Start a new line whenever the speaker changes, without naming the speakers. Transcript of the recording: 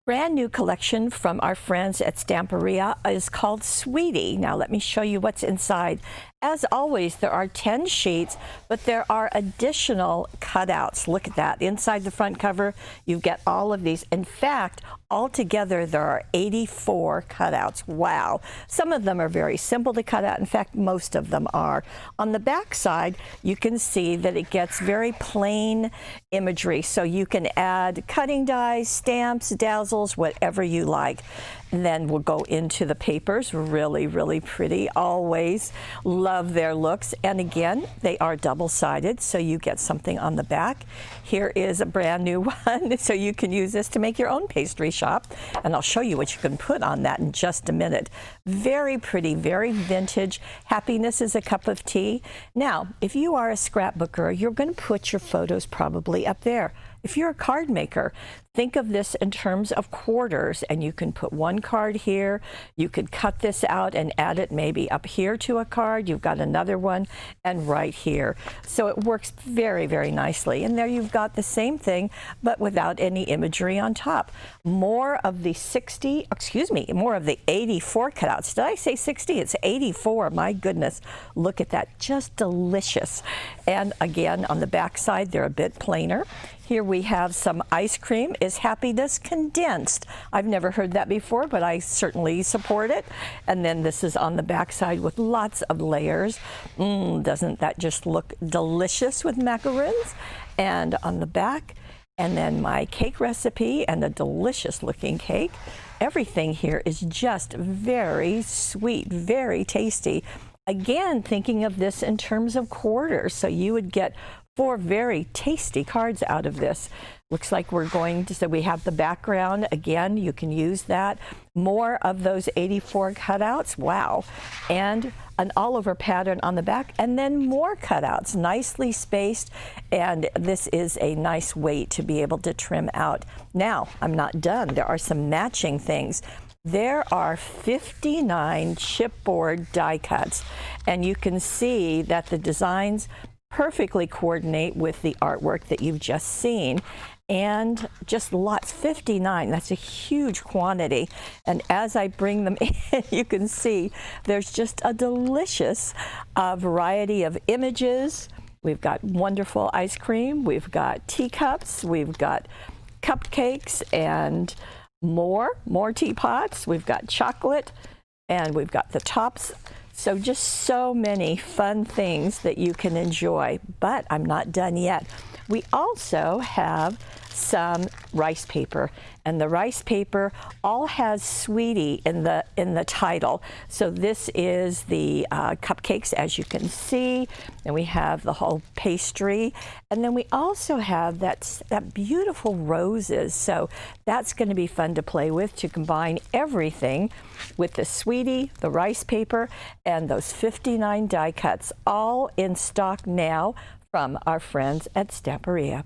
Brand new collection from our friends at Stamperia is called Sweety. Now let me show you what's inside. As always, there are 10 sheets, but there are additional cutouts. Look at that. Inside the front cover, you get all of these. In fact, altogether, there are 84 cutouts. Wow. Some of them are very simple to cut out. In fact, most of them are. On the back side, you can see that it gets very plain imagery. So you can add cutting dies, stamps, dazzles, whatever you like. And then we'll go into the papers. Really, really pretty. Always love their looks. And again, they are double-sided, so you get something on the back. Here is a brand new one, so you can use this to make your own pastry shop. And I'll show you what you can put on that in just a minute. Very pretty, very vintage. Happiness is a cup of tea. Now, if you are a scrapbooker, you're going to put your photos probably up there. If you're a card maker, think of this in terms of quarters, and you can put one card here. You could cut this out and add it maybe up here to a card. You've got another one and right here. So it works very, very nicely. And there you've got the same thing, but without any imagery on top. More of the 84 cutouts. Did I say 60? It's 84. My goodness. Look at that. Just delicious. And again, on the back side, they're a bit plainer. Here we have some ice cream. Is happiness condensed? I've never heard that before, but I certainly support it. And then this is on the back side with lots of layers. Doesn't that just look delicious with macaroons? And on the back, and then my cake recipe and a delicious looking cake. Everything here is just very sweet, very tasty. Again, thinking of this in terms of quarters, so you would get 4 very tasty cards out of this. Looks like we're going to, so we have the background. Again, you can use that. More of those 84 cutouts. Wow. And an all-over pattern on the back, and then more cutouts, nicely spaced. And this is a nice weight to be able to trim out. Now, I'm not done. There are some matching things. There are 59 chipboard die cuts, and you can see that the designs perfectly coordinate with the artwork that you've just seen. And just lots, 59, that's a huge quantity. And as I bring them in, you can see there's just a delicious variety of images. We've got wonderful ice cream, we've got teacups, we've got cupcakes, and more teapots. We've got chocolate, and we've got the tops. So just so many fun things that you can enjoy, but I'm not done yet. We also have some rice paper, and the rice paper all has Sweety in the title. So this is the cupcakes, as you can see, and we have the whole pastry, and then we also have that beautiful roses. So that's going to be fun to play with, to combine everything with the Sweety, the rice paper, and those 59 die cuts, all in stock now from our friends at Stamperia.